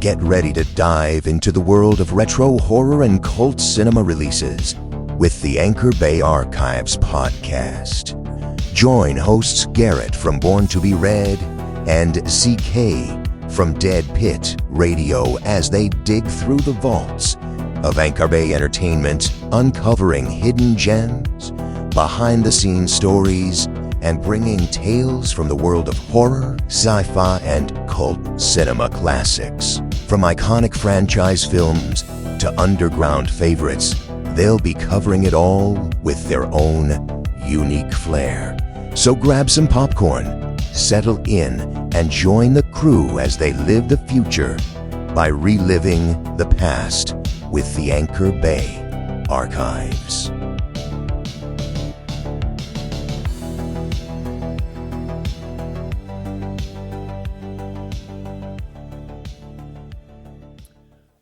Get ready to dive into the world of retro horror and cult cinema releases with the Anchor Bay Archives podcast. Join hosts Garrett from Born to Be Read and CK from Dead Pit Radio as they dig through the vaults of Anchor Bay Entertainment, uncovering hidden gems, behind-the-scenes stories, and bringing tales from the world of horror, sci-fi, and cult cinema classics. From iconic franchise films to underground favorites, they'll be covering it all with their own unique flair. So grab some popcorn, settle in, and join the crew as they live the future by reliving the past with the Anchor Bay Archives.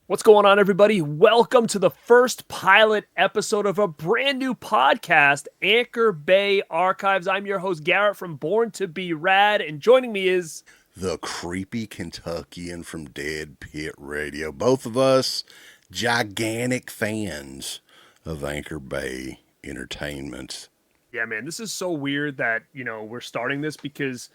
What's going on, everybody? Welcome to the first pilot episode of a brand new podcast, Anchor Bay Archives. I'm your host, Garrett from Born to Be Rad, and joining me is the creepy Kentuckian from Dead Pit Radio. Both of us gigantic fans of Anchor Bay Entertainment. Yeah, man, this is so weird that, we're starting this because,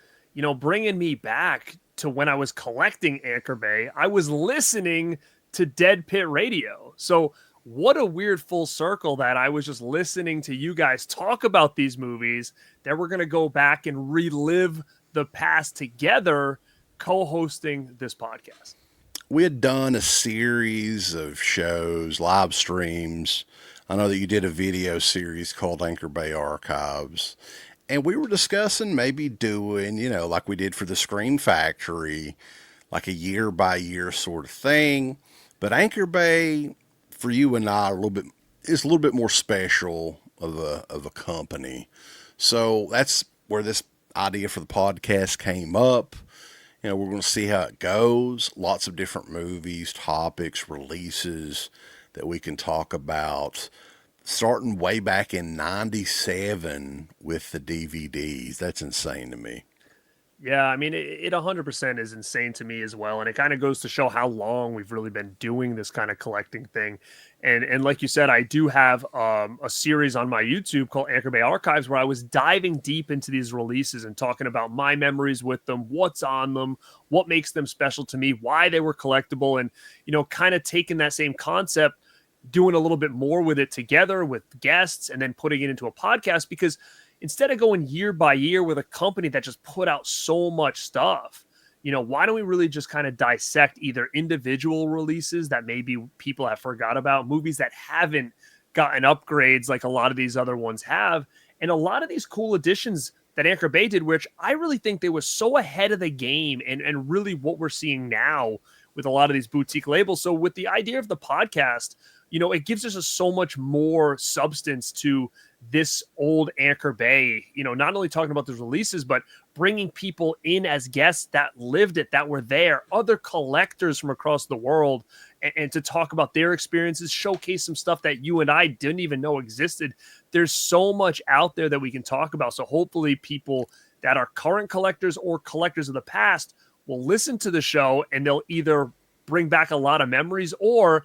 bringing me back to when I was collecting Anchor Bay, I was listening to Dead Pit Radio. So what a weird full circle that I was just listening to you guys talk about these movies, that we're going to go back and relive the past together, co-hosting this podcast. We had done a series of shows, live streams. I know that you did a video series called Anchor Bay Archives, and we were discussing maybe doing, like we did for the Scream Factory, like a year by year sort of thing. But Anchor Bay, for you and I, is a little bit more special of a company. So that's where this idea for the podcast came up. We're going to see how it goes. Lots of different movies, topics, releases that we can talk about. Starting way back in 97 with the DVDs. That's insane to me. Yeah, I mean, it 100% is insane to me as well. And it kind of goes to show how long we've really been doing this kind of collecting thing. And like you said, I do have a series on my YouTube called Anchor Bay Archives, where I was diving deep into these releases and talking about my memories with them, what's on them, what makes them special to me, why they were collectible, and, kind of taking that same concept, doing a little bit more with it together with guests, and then putting it into a podcast. Because instead of going year by year with a company that just put out so much stuff, why don't we really just kind of dissect either individual releases that maybe people have forgot about, movies that haven't gotten upgrades like a lot of these other ones have, and a lot of these cool additions that Anchor Bay did, which I really think they were so ahead of the game and really what we're seeing now with a lot of these boutique labels. So with the idea of the podcast, it gives us so much more substance to this old Anchor Bay, not only talking about those releases, but bringing people in as guests that lived it, that were there, other collectors from across the world, and to talk about their experiences, showcase some stuff that you and I didn't even know existed. There's so much out there that we can talk about. So hopefully people that are current collectors or collectors of the past will listen to the show, and they'll either bring back a lot of memories or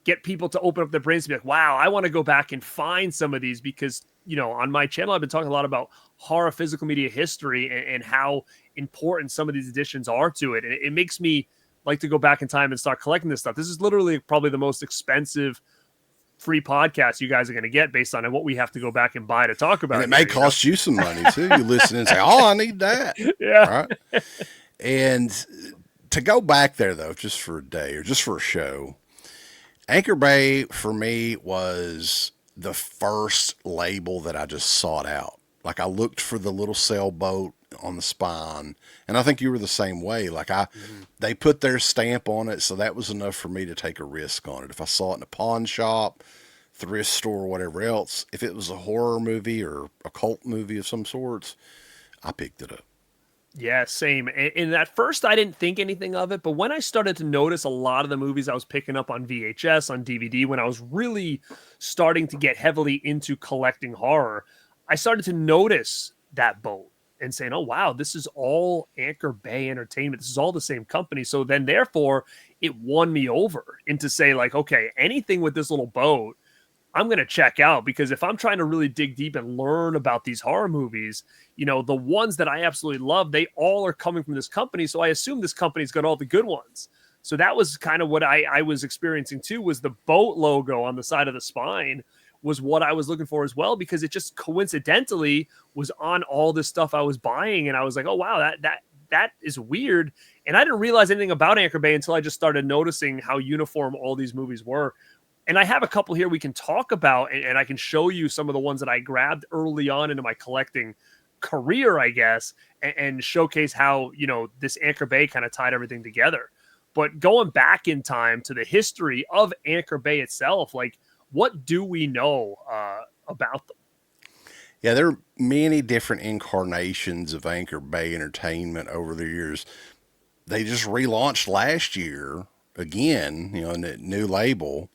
get people to open up their brains and be like, wow, I want to go back and find some of these, because, on my channel, I've been talking a lot about horror physical media history and how important some of these additions are to it. And it makes me like to go back in time and start collecting this stuff. This is literally probably the most expensive free podcast you guys are going to get based on what we have to go back and buy to talk about. And it may cost you some money too. You listen and say, oh, I need that. Yeah. Right. And to go back there though, just for a day or just for a show, Anchor Bay, for me, was the first label that I just sought out. Like, I looked for the little sailboat on the spine, and I think you were the same way. Like, they put their stamp on it, so that was enough for me to take a risk on it. If I saw it in a pawn shop, thrift store, whatever else, if it was a horror movie or a cult movie of some sorts, I picked it up. Yeah, same. And at first, I didn't think anything of it. But when I started to notice a lot of the movies I was picking up on VHS, on DVD, when I was really starting to get heavily into collecting horror, I started to notice that boat and saying, oh, wow, this is all Anchor Bay Entertainment. This is all the same company. So then, therefore, it won me over into say like, okay, anything with this little boat, I'm going to check out, because if I'm trying to really dig deep and learn about these horror movies, you know, the ones that I absolutely love, they all are coming from this company. So I assume this company's got all the good ones. So that was kind of what I was experiencing too, was the boat logo on the side of the spine was what I was looking for as well, because it just coincidentally was on all this stuff I was buying. And I was like, oh, wow, that is weird. And I didn't realize anything about Anchor Bay until I just started noticing how uniform all these movies were. And I have a couple here we can talk about, and I can show you some of the ones that I grabbed early on into my collecting career, I guess, and showcase how, you know, this Anchor Bay kind of tied everything together. But going back in time to the history of Anchor Bay itself, like, what do we know about them? Yeah, there are many different incarnations of Anchor Bay Entertainment over the years. They just relaunched last year again, you know, in a new label,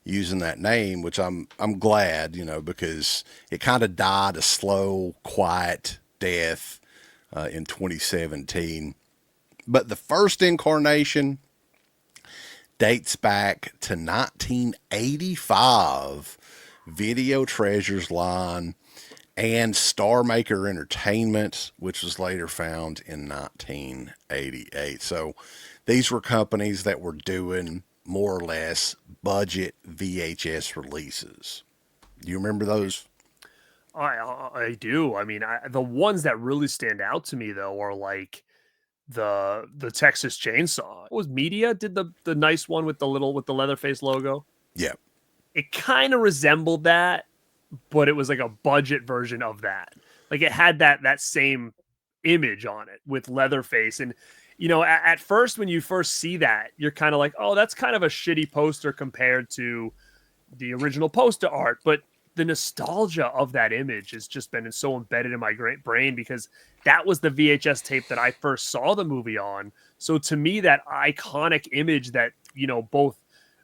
using that name, which I'm glad, you know, because it kind of died a slow, quiet death in 2017. But the first incarnation dates back to 1985, Video Treasures line and Star Maker Entertainment, which was later found in 1988. So these were companies that were doing more or less budget VHS releases. Do you remember those? I do. I mean, the ones that really stand out to me though are like the Texas Chainsaw. What was Media did the nice one with the Leatherface logo? Yeah. It kind of resembled that, but it was like a budget version of that. Like it had that same image on it with Leatherface. And you know, at first when you first see that, you're kind of like, oh, that's kind of a shitty poster compared to the original poster art. But the nostalgia of that image has just been so embedded in my great brain, because that was the VHS tape that I first saw the movie on. So to me, that iconic image that, you know, both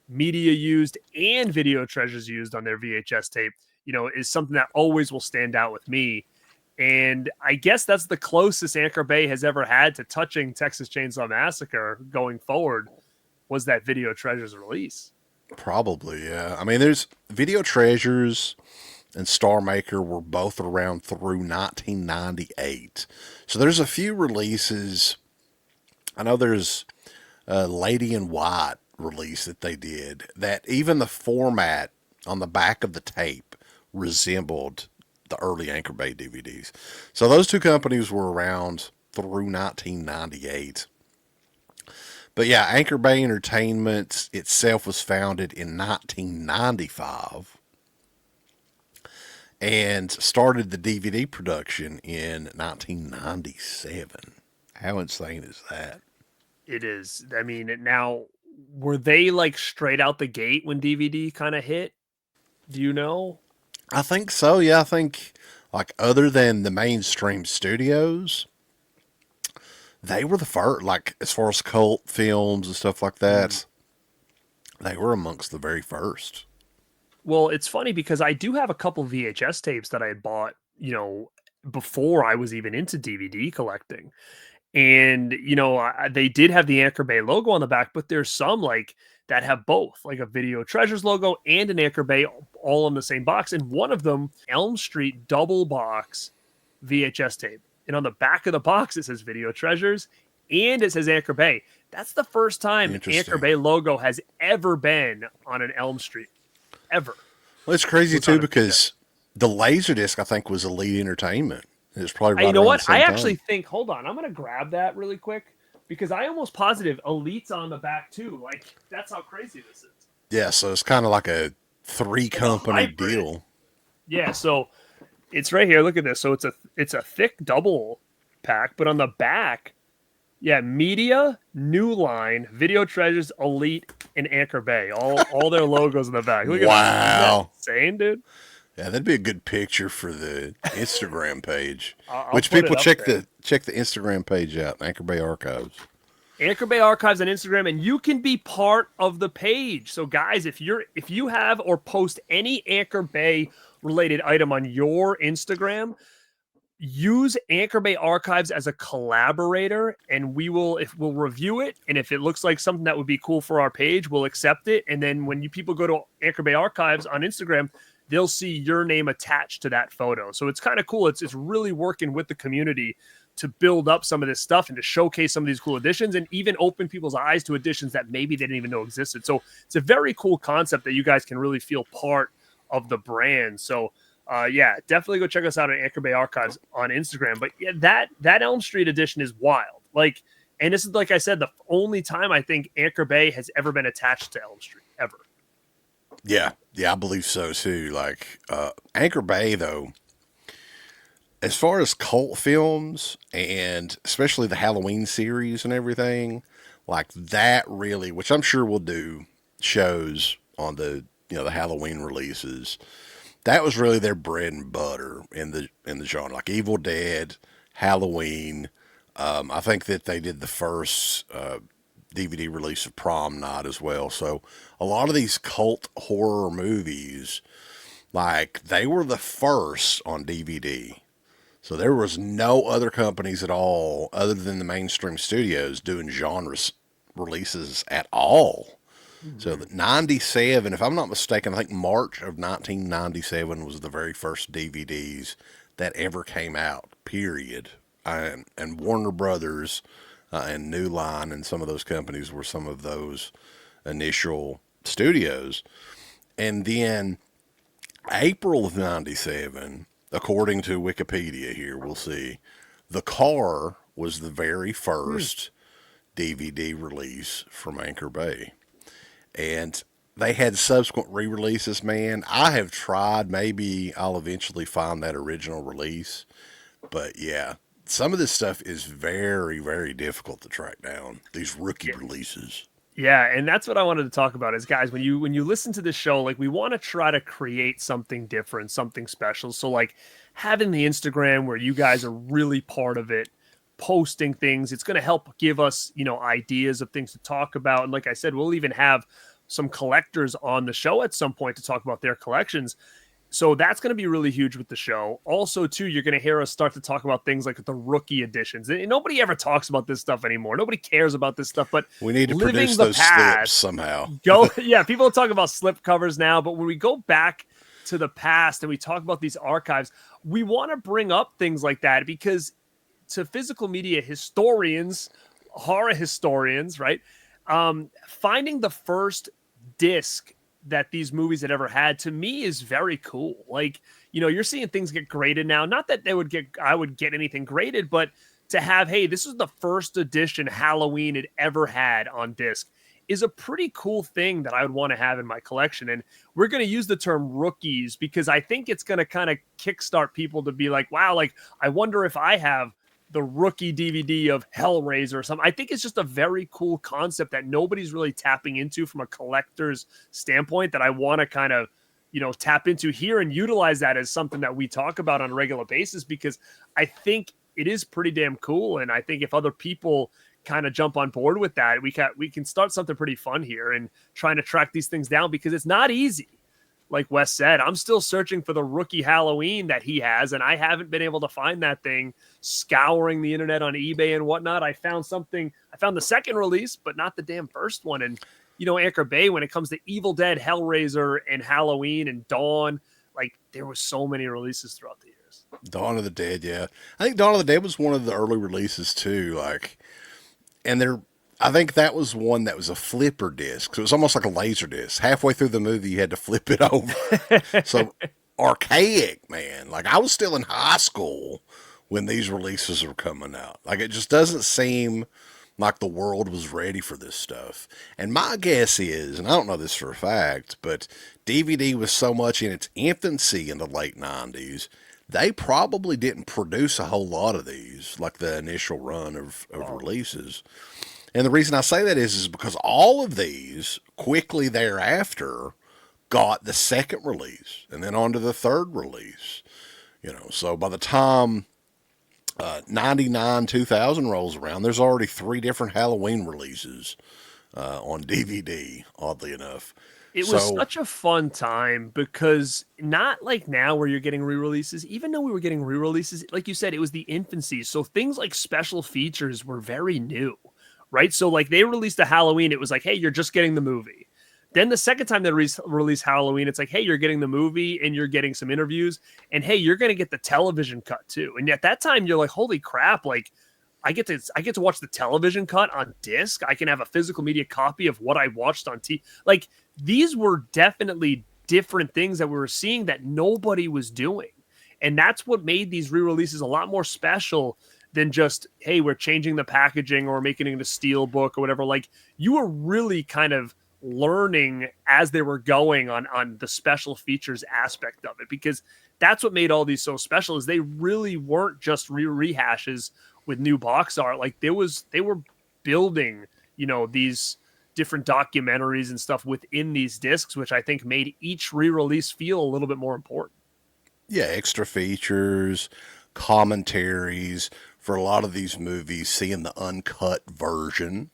Media used and Video Treasures used on their VHS tape, you know, is something that always will stand out with me. And I guess that's the closest Anchor Bay has ever had to touching Texas Chainsaw Massacre going forward, was that Video Treasures release. Probably, yeah. I mean, there's Video Treasures and Star Maker were both around through 1998. So there's a few releases. I know there's a Lady in White release that they did, that even the format on the back of the tape resembled the early Anchor Bay DVDs. So those two companies were around through 1998. But yeah, Anchor Bay Entertainment itself was founded in 1995 and started the DVD production in 1997. How insane is that? It is. I mean, now, were they like straight out the gate when DVD kind of hit? Do you know? I think so. Yeah, I think like other than the mainstream studios, they were the first, like as far as cult films and stuff like that, they were amongst the very first. Well, it's funny because I do have a couple VHS tapes that I had bought, you know, before I was even into DVD collecting. And, you know, they did have the Anchor Bay logo on the back, but there's some like that have both, like a Video Treasures logo and an Anchor Bay all in the same box. And one of them, Elm Street double box VHS tape. And on the back of the box, it says Video Treasures and it says Anchor Bay. That's the first time an Anchor Bay logo has ever been on an Elm Street. Ever. Well, it's crazy too, because the Laserdisc, I think, was Elite Entertainment. It was probably right. You know what? I actually think, hold on, I'm going to grab that really quick, because I almost positive Elite's on the back too. Like, that's how crazy this is. Yeah, so it's kind of like a 3-company deal. Yeah, so it's right here. Look at this. So it's a thick double pack, but on the back, yeah, Media, New Line, Video Treasures, Elite, and Anchor Bay. All their logos in the back. Look at that. Isn't that insane, dude? Yeah, that'd be a good picture for the Instagram page. I'll people check the Instagram page out, Anchor Bay Archives. Anchor Bay Archives on Instagram, and you can be part of the page. So guys, if you have or post any Anchor Bay related item on your Instagram, use Anchor Bay Archives as a collaborator, and we'll review it, and if it looks like something that would be cool for our page, we'll accept it. And then when you people go to Anchor Bay Archives on Instagram, they'll see your name attached to that photo. So it's kind of cool. It's really working with the community to build up some of this stuff and to showcase some of these cool additions and even open people's eyes to additions that maybe they didn't even know existed. So it's a very cool concept that you guys can really feel part of the brand. So yeah, definitely go check us out at Anchor Bay Archives on Instagram. But yeah, that Elm Street edition is wild. Like, and this is, like I said, the only time I think Anchor Bay has ever been attached to Elm Street ever. Yeah, I believe so too. Like Anchor Bay, though, as far as cult films and especially the Halloween series and everything, like that really, which I'm sure we'll do shows on the the Halloween releases. That was really their bread and butter in the genre, like Evil Dead, Halloween. I think that they did the first DVD release of Prom Night as well. So a lot of these cult horror movies, like they were the first on DVD. So there was no other companies at all other than the mainstream studios doing genres releases at all. So the 97, if I'm not mistaken, I think March of 1997 was the very first DVDs that ever came out, period. And Warner Brothers and New Line and some of those companies were some of those initial studios. And then April of 97, according to Wikipedia here, we'll see, The Car was the very first DVD release from Anchor Bay. And they had subsequent re-releases, man. I have tried. Maybe I'll eventually find that original release. But yeah, some of this stuff is very, very difficult to track down. These rookie releases. Yeah, and that's what I wanted to talk about is, guys, when you listen to this show, like, we want to try to create something different, something special. So like having the Instagram where you guys are really part of it, posting things, it's going to help give us, ideas of things to talk about. And like I said, we'll even have some collectors on the show at some point to talk about their collections. So that's going to be really huge with the show. Also, too, you're going to hear us start to talk about things like the rookie editions. And nobody ever talks about this stuff anymore. Nobody cares about this stuff, but we need to produce those slips somehow. Yeah, people talk about slip covers now, but when we go back to the past and we talk about these archives, we want to bring up things like that because to physical media historians, horror historians, right? Finding the first disc that these movies had ever had, to me, is very cool. Like, you're seeing things get graded now. Not that I would get anything graded, but to have, hey, this is the first edition Halloween it ever had on disc is a pretty cool thing that I would want to have in my collection. And we're going to use the term rookies because I think it's going to kind of kickstart people to be like, wow, like, I wonder if I have the rookie DVD of Hellraiser or something. I think it's just a very cool concept that nobody's really tapping into from a collector's standpoint that I want to kind of, tap into here and utilize that as something that we talk about on a regular basis because I think it is pretty damn cool. And I think if other people kind of jump on board with that, we can start something pretty fun here and trying to track these things down because it's not easy. Like Wes said, I'm still searching for the rookie Halloween that he has, and I haven't been able to find that thing, scouring the internet on eBay and whatnot. I found the second release, but not the damn first one. And, Anchor Bay, when it comes to Evil Dead, Hellraiser, and Halloween and Dawn, like, there were so many releases throughout the years. Dawn of the Dead, yeah. I think Dawn of the Dead was one of the early releases, too. Like, and I think that was one that was a flipper disc. So it was almost like a laser disc. Halfway through the movie, you had to flip it over. So archaic, man. Like, I was still in high school when these releases were coming out. Like, it just doesn't seem like the world was ready for this stuff. And my guess is, and I don't know this for a fact, but DVD was so much in its infancy in the late 90s, they probably didn't produce a whole lot of these, like the initial run of releases. And the reason I say that is because all of these quickly thereafter got the second release and then on to the third release. So by the time 99, 2000 rolls around, there's already 3 different Halloween releases on DVD, oddly enough. It was So such a fun time because not like now where you're getting re-releases, even though we were getting re-releases, like you said, it was the infancy. So things like special features were very new, right? So like they released a Halloween, it was like, hey, you're just getting the movie. Then the second time they release Halloween, it's like, hey, you're getting the movie and you're getting some interviews, and hey, you're going to get the television cut too. And at that time, you're like, holy crap, like I get to watch the television cut on disc. I can have a physical media copy of what I watched on TV. Like these were definitely different things that we were seeing that nobody was doing. And that's what made these re-releases a lot more special than just, hey, we're changing the packaging or making it a steel book or whatever. Like you were really kind of learning as they were going on the special features aspect of it, because that's what made all these so special is they really weren't just rehashes with new box art. Like they were building, these different documentaries and stuff within these discs, which I think made each re-release feel a little bit more important. yeah, extra features, commentaries for a lot of these movies, seeing the uncut version.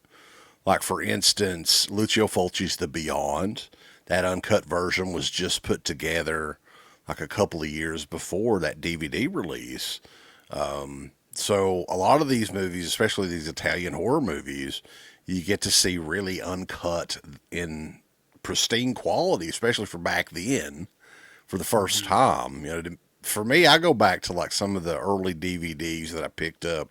Like, for instance, Lucio Fulci's The Beyond. That uncut version was just put together like a couple of years before that DVD release. So, a lot of these movies, especially these Italian horror movies, you get to see really uncut in pristine quality, especially for back then, for the first time. For me, I go back to like some of the early DVDs that I picked up.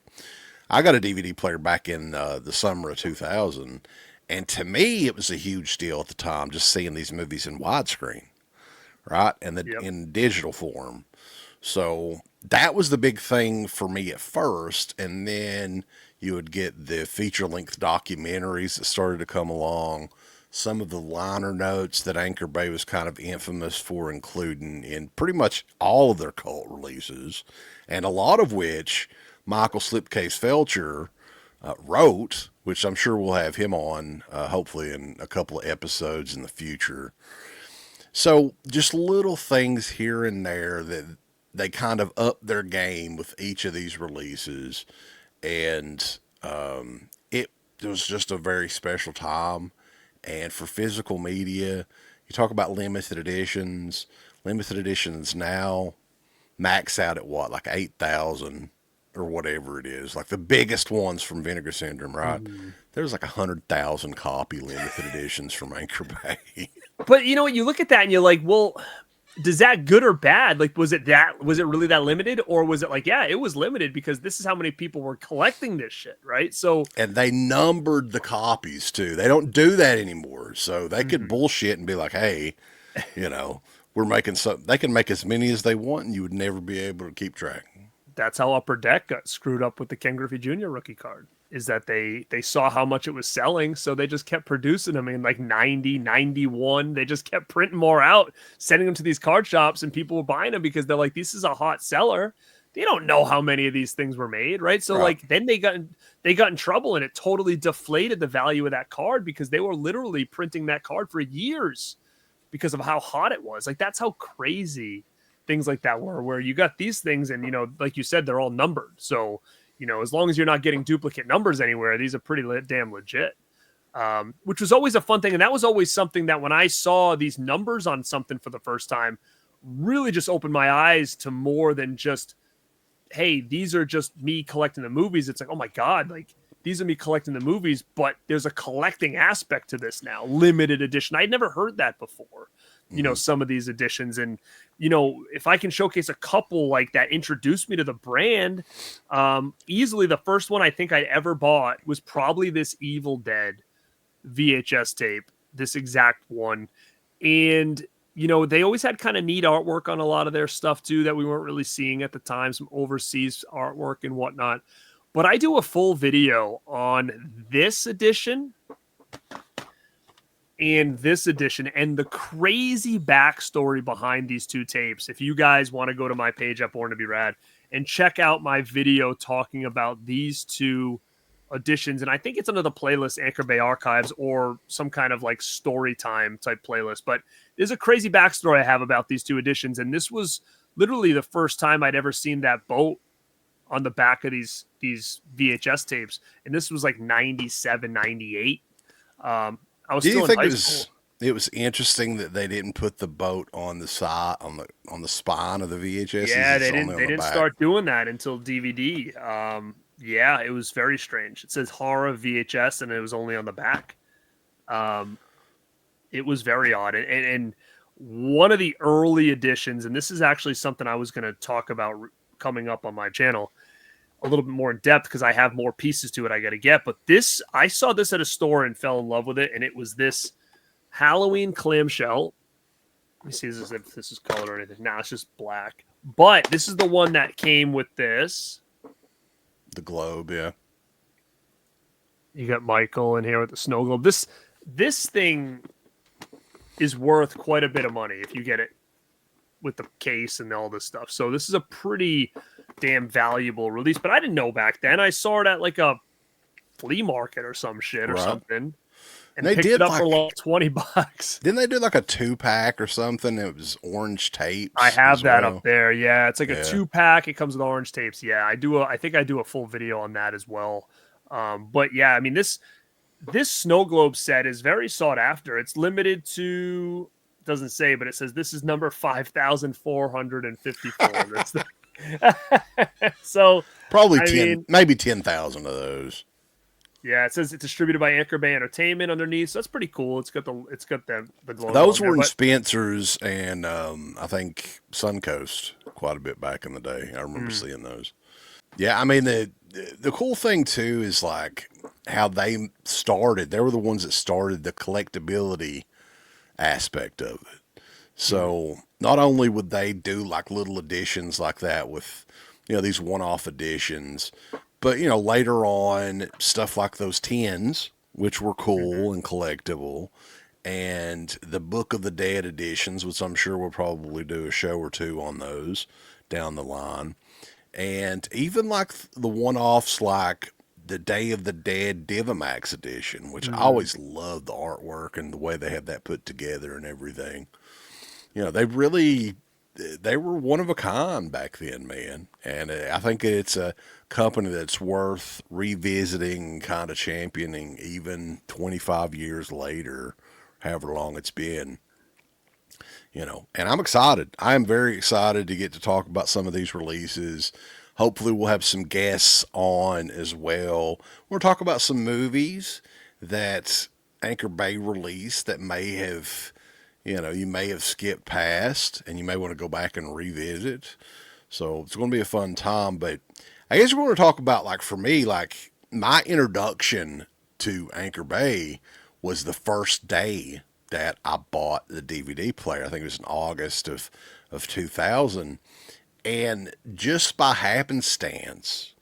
I got a DVD player back in the summer of 2000, and to me, it was a huge deal at the time just seeing these movies in widescreen, right, and Yep. in digital form. So that was the big thing for me at first, and then you would get the feature-length documentaries that started to come along. Some of the liner notes that Anchor Bay was kind of infamous for including in pretty much all of their cult releases, and a lot of which Michael Slipcase Felcher wrote, which I'm sure we'll have him on hopefully in a couple of episodes in the future. So just little things here and there that they kind of up their game with each of these releases, and it was just a very special time. And for physical media, you talk about limited editions. Limited editions now max out at what, like 8,000 or whatever it is. Like the biggest ones from Vinegar Syndrome, right? There's like 100,000 copy limited editions from Anchor Bay. But you know what? You look at that and you're like, well, does that good or bad? Like, was it really that limited, or was it like, yeah, it was limited because this is how many people were collecting this shit, right? So, And they numbered the copies too. They don't do that anymore. So they could bullshit and be like, hey, you know, we're making some, they can make as many as they want and you would never be able to keep track. that's how Upper Deck got screwed up with the Ken Griffey Jr. rookie card, is that they saw how much it was selling, so they just kept producing them in like 90, 91. They just kept printing more out, sending them to these card shops, and people were buying them because they're like, this is a hot seller. They don't know how many of these things were made, right? So like then they got in trouble, and it totally deflated the value of that card because they were literally printing that card for years because of how hot it was. Like that's how crazy things like that were, where you got these things and, like you said, they're all numbered. So, as long as you're not getting duplicate numbers anywhere, these are pretty damn legit, which was always a fun thing. And that was always something that when I saw these numbers on something for the first time, really just opened my eyes to more than just, hey, these are just me collecting the movies. It's like, oh my God, like these are me collecting the movies, but there's a collecting aspect to this now. Limited edition. I'd never heard that before, some of these editions. And, if I can showcase a couple like that introduced me to the brand, easily the first one I think I ever bought was probably this Evil Dead VHS tape, this exact one. And, they always had kind of neat artwork on a lot of their stuff too that we weren't really seeing at the time, some overseas artwork and whatnot. But I do a full video on this edition and this edition and the crazy backstory behind these two tapes. If you guys want to go to my page at Born to Be Rad and check out my video talking about these two editions, and I think it's under the playlist Anchor Bay Archives or some kind of like story time type playlist. But there's a crazy backstory I have about these two editions, and this was literally the first time I'd ever seen that boat on the back of these VHS tapes, and this was like 97, 98. I was Do still you in think high it was? school. It was interesting that they didn't put the boat on the side on the spine of the VHSs. Yeah, It's they only didn't on they the didn't back. start doing that until DVD. Yeah, it was very strange. It says horror VHS and it was only on the back. Um, it was very odd. And one of the early editions, and this is actually something I was going to talk about coming up on my channel a little bit more in depth because I have more pieces to it I got to get. But this, I saw this at a store and fell in love with it, and it was this Halloween clamshell. Let me see if this is colored or anything. No, it's just black. But this is the one that came with this. The globe, yeah. You got Michael in here with the snow globe. This thing is worth quite a bit of money if you get it with the case and all this stuff. So this is a pretty damn valuable release. But I didn't know back then. I saw it at like a flea market or some shit or something. And they picked did it up for like $20. Didn't they do like a 2-pack or something? It was orange tapes. I have that well. up there. Yeah, it's like a 2-pack. It comes with orange tapes. Yeah, I think I do a full video on that as well. But yeah, I mean this snow globe set is very sought after. It's limited to, doesn't say, but it says this is number 5,454. So probably maybe 10,000 of those. Yeah, it says it's distributed by Anchor Bay Entertainment underneath, so that's pretty cool. It's got the globe. Those were in Spencer's and I think Suncoast quite a bit back in the day. I remember seeing those. Yeah, I mean the cool thing too is like how they started. They were the ones that started the collectability aspect of it. So not only would they do like little editions like that with, these one-off editions, but, later on, stuff like those tins, which were cool and collectible, and the Book of the Dead editions, which I'm sure we'll probably do a show or two on those down the line. And even like the one-offs like the Day of the Dead Divimax edition, which I always loved the artwork and the way they had that put together and everything. They were one of a kind back then, man. And I think it's a company that's worth revisiting, kind of championing even 25 years later, however long it's been. And I'm excited. I am very excited to get to talk about some of these releases. Hopefully we'll have some guests on as well. We'll talk about some movies that Anchor Bay released that may have, you may have skipped past and you may want to go back and revisit. So it's going to be a fun time. But I guess we're going to talk about, like, for me, like my introduction to Anchor Bay was the first day that I bought the DVD player. I think it was in August of 2000. And just by happenstance,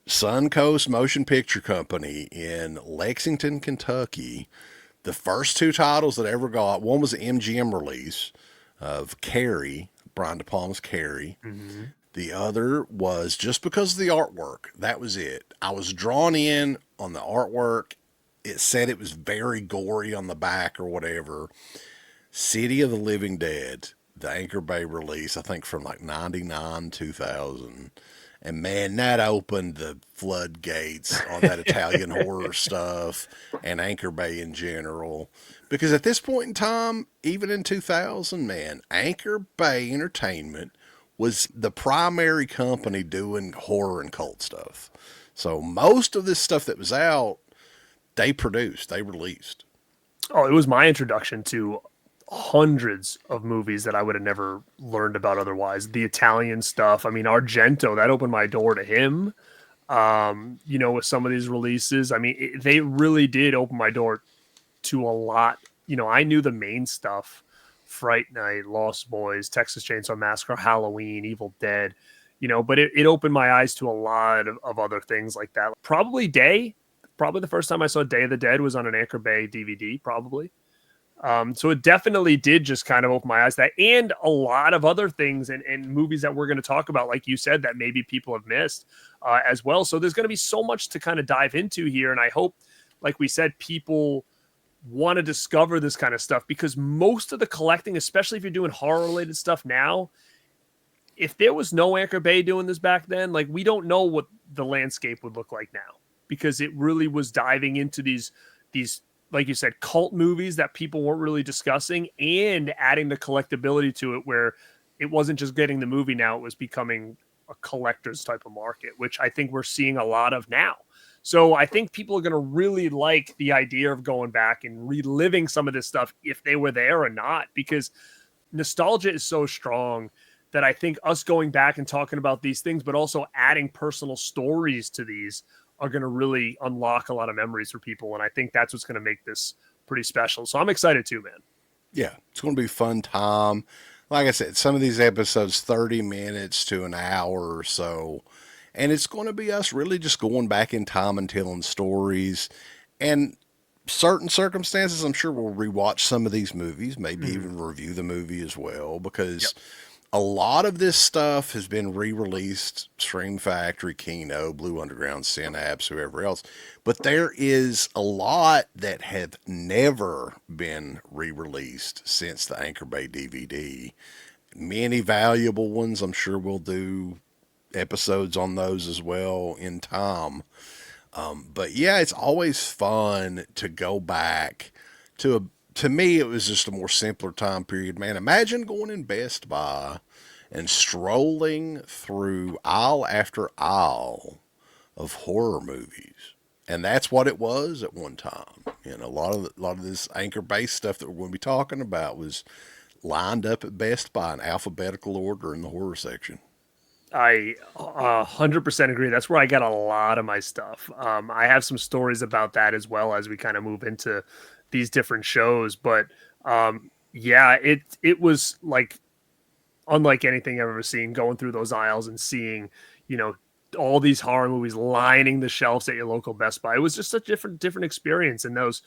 Suncoast Motion Picture Company in Lexington, Kentucky, the first two titles that I ever got, one was an MGM release of Carrie, Brian De Palma's Carrie. Mm-hmm. The other was just because of the artwork. That was it. I was drawn in on the artwork. It said it was very gory on the back or whatever. City of the Living Dead, the Anchor Bay release, I think from like 99, 2000. And man, that opened the floodgates on that Italian horror stuff and Anchor Bay in general. Because at this point in time, even in 2000, man, Anchor Bay Entertainment was the primary company doing horror and cult stuff. So most of this stuff that was out, they produced, they released. Oh, it was my introduction to hundreds of movies that I would have never learned about otherwise. The Italian stuff. I mean, Argento, that opened my door to him. With some of these releases, I mean, they really did open my door to a lot. I knew the main stuff: Fright Night, Lost Boys, Texas Chainsaw Massacre, Halloween, Evil Dead. But it opened my eyes to a lot of other things like that. Probably the first time I saw Day of the Dead was on an Anchor Bay DVD, probably. So it definitely did just kind of open my eyes to that, and a lot of other things and movies that we're going to talk about, like you said, that maybe people have missed as well. So there's going to be so much to kind of dive into here. And I hope, like we said, people want to discover this kind of stuff, because most of the collecting, especially if you're doing horror related stuff now, if there was no Anchor Bay doing this back then, like, we don't know what the landscape would look like now, because it really was diving into these like you said, cult movies that people weren't really discussing, and adding the collectability to it where it wasn't just getting the movie. Now it was becoming a collector's type of market, which I think we're seeing a lot of now. So I think people are going to really like the idea of going back and reliving some of this stuff if they were there or not, because nostalgia is so strong that I think us going back and talking about these things, but also adding personal stories to these, are going to really unlock a lot of memories for people. And I think that's what's going to make this pretty special. So I'm excited too, man. Yeah, it's going to be a fun time. Like I said, some of these episodes, 30 minutes to an hour or so. And it's going to be us really just going back in time and telling stories. And certain circumstances, I'm sure we'll rewatch some of these movies, maybe even review the movie as well, because a lot of this stuff has been re-released, Stream Factory, Kino, Blue Underground, Synapse, whoever else. But there is a lot that have never been re-released since the Anchor Bay DVD. Many valuable ones. I'm sure we'll do episodes on those as well in time. But yeah, it's always fun to go back to me, it was just a more simpler time period, man. Imagine going in Best Buy and strolling through aisle after aisle of horror movies. And that's what it was at one time. You know, a lot of this anchor-based stuff that we're going to be talking about was lined up at Best Buy in alphabetical order in the horror section. I 100% agree. That's where I get a lot of my stuff. I have some stories about that as well as we kind of move into these different shows. But yeah, it was like unlike anything I've ever seen, going through those aisles and seeing, you know, all these horror movies lining the shelves at your local Best Buy. It was just a different experience. And those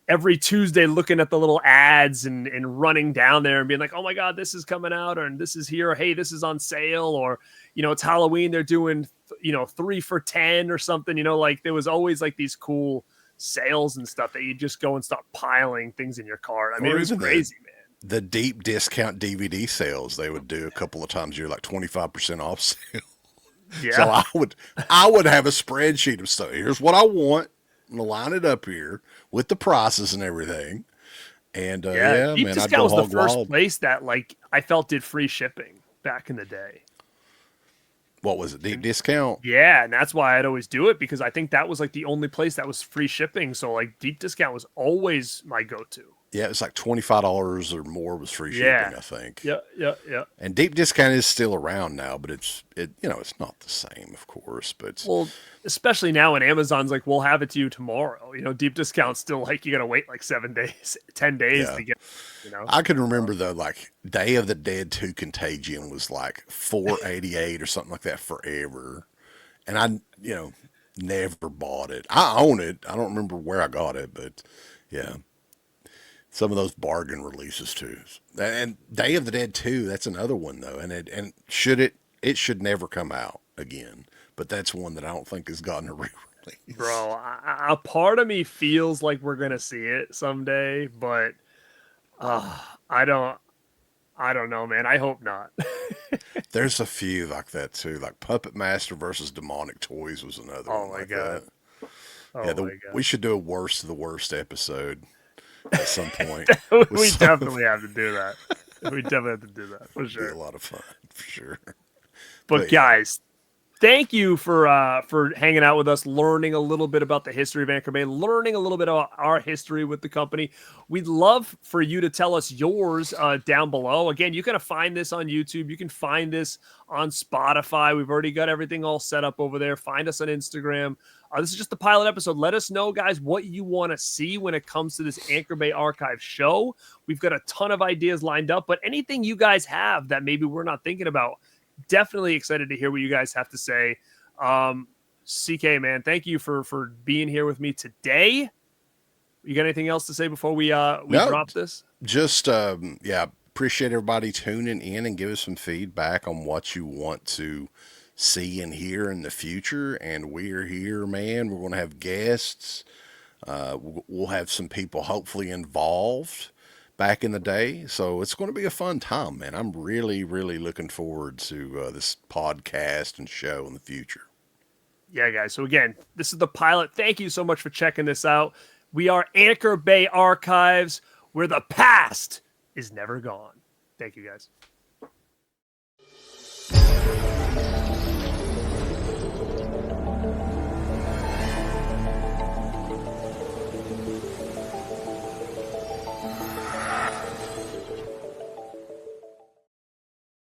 every Tuesday looking at the little ads and running down there and being like, oh my God, this is coming out, or this is here, or hey, this is on sale, or, you know, it's Halloween, they're doing, you know, 3 for $10 or something, you know, like there was always like these cool sales and stuff that you just go and start piling things in your cart. I mean, it was crazy, man. The deep discount DVD sales they would do a couple of times a year, like 25% off sale. Yeah. So I would have a spreadsheet of stuff. Here's what I want. I'm gonna line it up here with the prices and everything. And yeah, Deep man, Discount I'd go was the hog first wild. place that like I felt did free shipping back in the day. What was it? Deep Discount? Yeah, and that's why I'd always do it, because I think that was like the only place that was free shipping. So like Deep Discount was always my go-to. Yeah, it was like $25 or more was free shipping, I think. Yeah. And Deep Discount is still around now, but it's not the same, of course. But well, especially now when Amazon's like, we'll have it to you tomorrow. You know, Deep Discount's still like you gotta wait like 7 days, 10 days to get. You know, I can remember though, like Day of the Dead 2 Contagion was like $4.88 or something like that forever, and I never bought it. I own it. I don't remember where I got it, but yeah. Some of those bargain releases too, and Day of the Dead 2. That's another one though, and it should never come out again. But that's one that I don't think has gotten a re-release. Bro, a part of me feels like we're gonna see it someday, but I don't know, man. I hope not. There's a few like that too, like Puppet Master versus Demonic Toys was another one. Oh my like God. That. Oh Yeah, my God. we should do a worst of the worst episode at some point. We definitely have to do that. We definitely have to do that for sure. Be a lot of fun for sure. But guys, thank you for hanging out with us, learning a little bit about the history of Anchor Bay, learning a little bit about our history with the company. We'd love for you to tell us yours down below. Again, you can find this on YouTube. You can find this on Spotify. We've already got everything all set up over there. Find us on Instagram. This is just the pilot episode. Let us know, guys, what you want to see when it comes to this Anchor Bay Archive show. We've got a ton of ideas lined up, but anything you guys have that maybe we're not thinking about, definitely excited to hear what you guys have to say. CK, man, thank you for being here with me today. You got anything else to say before we drop this? Just appreciate everybody tuning in and give us some feedback on what you want to see and hear in the future. And we're here, man. We're going to have guests. We'll have some people hopefully involved back in the day. So it's going to be a fun time, man. I'm really, really looking forward to this podcast and show in the future. Yeah, guys. So again, this is the pilot. Thank you so much for checking this out. We are Anchor Bay Archives, where the past is never gone. Thank you, guys.